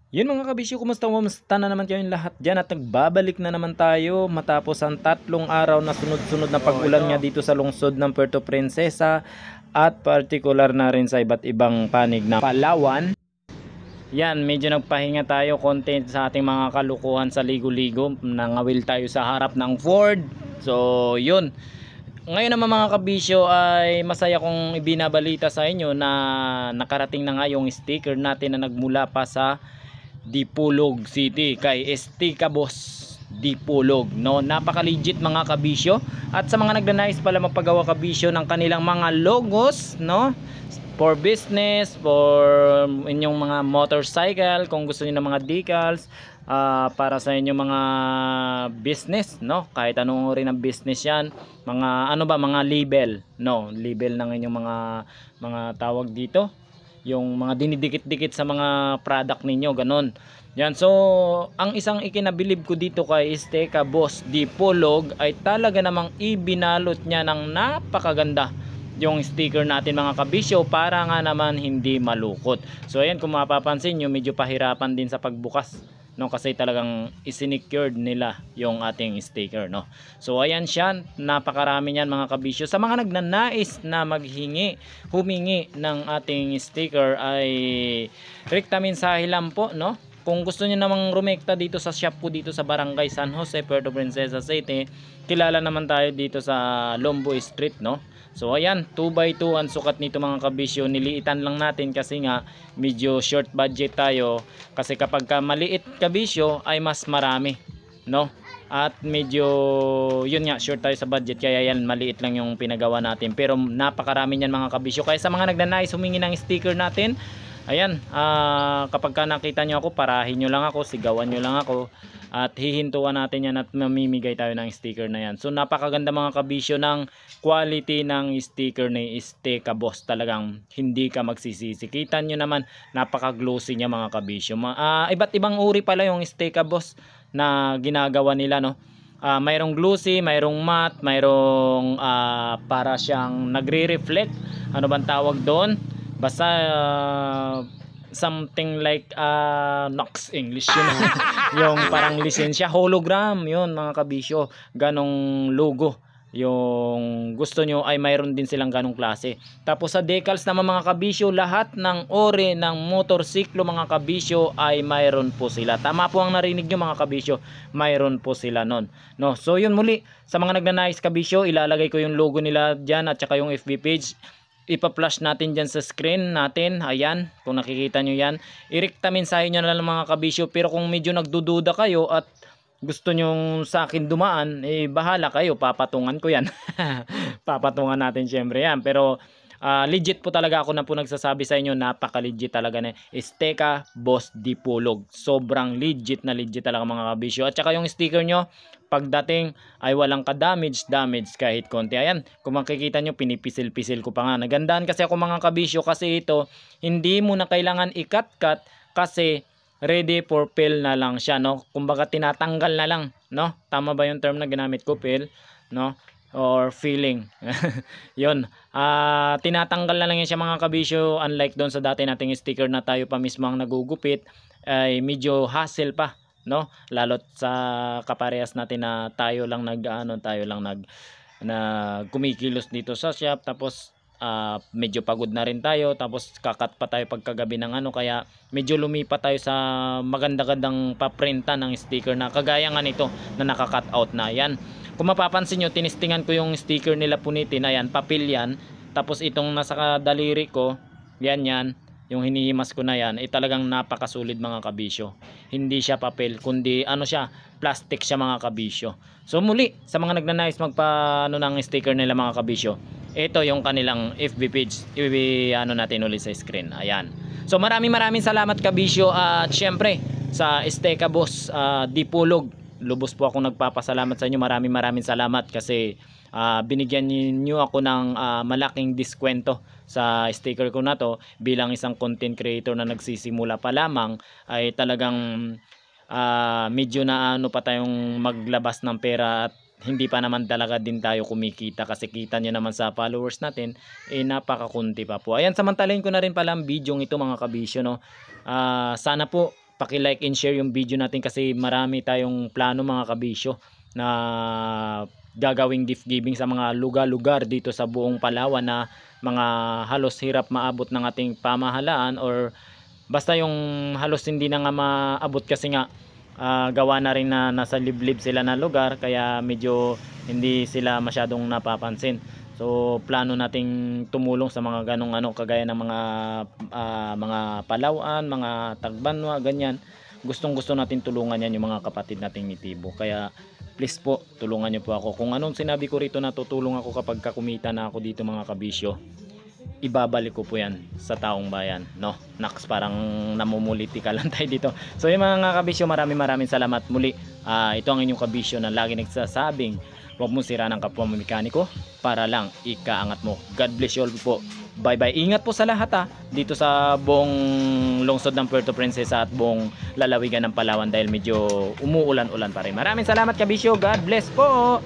Yun mga kabisyo, kumusta na naman kayong lahat dyan at nagbabalik na naman tayo matapos ang 3 araw na sunod-sunod na Oh, pag-ulan nga ito. dito sa lungsod ng Puerto Princesa at partikular na rin sa iba't ibang panig ng Palawan. Yan, medyo nagpahinga tayo konti sa ating mga kalukuhan sa ligo-ligo. Nangawil tayo sa harap ng Ford. So, yun. Ngayon naman mga kabisyo ay masaya kong ibinabalita sa inyo na nakarating na nga yung sticker natin na nagmula pa sa Dipolog City kay Estika Boss Dipolog, no? Napaka legit mga kabisyo. At sa mga nagnanais pala magpagawa kabisyo ng kanilang mga logos, no? For business, for inyong mga motorcycle, kung gusto niyo ng mga decals, para sa inyong mga business, no? Kahit anong uri ng business 'yan, mga ano ba, mga label, no? Label ng inyong mga tawag dito, yung mga dinidikit-dikit sa mga product ninyo, ganun. Yan, so ang isang ikinabilib ko dito kay Esteka Boss Dipolog ay talaga namang ibinalot niya ng napakaganda yung sticker natin mga kabisyo para nga naman hindi malukot. So ayan, kung mapapansin nyo, medyo pahirapan din sa pagbukas, no, kasi talagang isinecured nila yung ating sticker, no. So ayan siya, napakarami niyan mga kabisyo. Sa mga nagnanais na humingi ng ating sticker ay rekta mensahe lang po, no. Kung gusto niyo namang rumekta dito sa shop ko dito sa Barangay San Jose, Puerto Princesa City, kilala naman tayo dito sa Lombo Street, no. So ayan, 2x2 ang sukat nito mga kabisyo. Niliitan lang natin kasi nga medyo short budget tayo, kasi kapag ka maliit kabisyo ay mas marami, no. At medyo yun nga, short tayo sa budget, kaya yan, maliit lang yung pinagawa natin, pero napakarami niyan mga kabisyo. Kaya sa mga nagnanais humingi ng sticker natin, ayan, kapag ka nakita nyo ako, parahin nyo lang ako, sigawan nyo lang ako, at hihintuan natin yan at mamimigay tayo ng sticker na yan. So napakaganda mga kabisyo ng quality ng sticker ni Esteka Boss. Talagang hindi ka magsisisi. Kita nyo naman, napaka glossy niya mga kabisyo. Iba't ibang uri pala yung Esteka Boss na ginagawa nila, no. Mayroong glossy, mayroong matte, mayroong para siyang nagre-reflect, ano bang tawag doon, basta something like Nox English yun. Yung parang lisensya hologram, yun mga kabisyo, ganong logo yung gusto nyo, ay mayroon din silang ganong klase. Tapos sa decals naman mga kabisyo, lahat ng ore ng motorsiklo mga kabisyo ay mayroon po sila. Tama po ang narinig nyo mga kabisyo, mayroon po sila nun, no? So yun, muli sa mga nagnanais kabisyo, ilalagay ko yung logo nila dyan at saka yung FB page. Ipa-flash natin dyan sa screen natin. Ayan, kung nakikita nyo yan, irekta mensahe nyo na lang mga kabisyo. Pero kung medyo nagdududa kayo at gusto nyong sa akin dumaan, bahala kayo, papatungan ko yan. Papatungan natin syempre yan. Pero legit po talaga, ako na po nagsasabi sa inyo, napaka legit talaga na Esteka Boss Dipolog. Sobrang legit na legit talaga mga kabisyo. At saka yung sticker nyo, pagdating ay walang ka-damage kahit konti. Ayan, kung makikita nyo, pinipisil-pisil ko pa nga. Nagandaan kasi ako mga kabisyo, kasi ito hindi mo na kailangan i-cut-cut, kasi ready for fill na lang siya, no. Kumbaga tinatanggal na lang, no. Tama ba yung term na ginamit ko, fill, no, or filling? Yun, tinatanggal na lang yan siya mga kabisyo. Unlike doon sa dati nating sticker na tayo pa mismo ang nagugupit, ay medyo hassle pa, no, lalo't sa kaparehas natin na tayo lang kumikilos dito sa shop, tapos medyo pagod na rin tayo, tapos kakat pa tayo pagkagabi ng ano, kaya medyo lumipat tayo sa maganda-gandang paprintan ng sticker na kagaya nga nito na naka-cut out na. Yan, kung mapapansin nyo, tinistingan ko yung sticker nila Punitin. Ayan, papel yan. Tapos itong nasa daliri ko, yan, yung hinihimas ko na yan, talagang napakasulit mga kabisyo. Hindi siya papel, kundi ano siya, plastic siya mga kabisyo. So muli, sa mga nagnanais magpaano ng sticker nila mga kabisyo, ito yung kanilang FB page, ano natin ulit sa screen. Ayan, so maraming salamat kabisyo. At syempre sa Esteka Boss Dipolog, lubos po akong nagpapasalamat sa inyo. Maraming salamat, kasi binigyan niyo ako ng malaking diskwento sa sticker ko na to. Bilang isang content creator na nagsisimula pa lamang, ay talagang medyo na ano pa tayong maglabas ng pera, at hindi pa naman talaga din tayo kumikita, kasi kita nyo naman sa followers natin, napakakunti pa po. Ayan, samantalin ko na rin pala ang video ito mga kabisyo, no. Sana po paki-like and share yung video natin kasi marami tayong plano mga kabisyo na gagawing gift giving sa mga lugar-lugar dito sa buong Palawan na mga halos hirap maabot ng ating pamahalaan, or basta yung halos hindi na nga maabot kasi nga gawa na rin na nasa liblib sila na lugar, kaya medyo hindi sila masyadong napapansin. So plano nating tumulong sa mga ganong kagaya ng mga Palawan, mga Tagbanwa, ganyan. Gustong-gusto natin tulungan yan yung mga kapatid nating Nitibo. Kaya please po, tulungan niyo po ako. Kung anong sinabi ko rito na tutulong ako kapag kumita na ako dito mga kabisyo, ibabalik ko po yan sa taong bayan, no? Naks, parang namumuliti ka lang tayo dito. So yung mga kabisyo, maraming salamat muli. Ito ang inyong kabisyo na lagi nagsasabing, huwag mo sira ng kapwa mo mekaniko para lang ikaangat mo. God bless you all po. Bye bye. Ingat po sa lahat dito sa buong lungsod ng Puerto Princesa at buong lalawigan ng Palawan dahil medyo umuulan-ulan pa rin. Maraming salamat kabisyo. God bless po.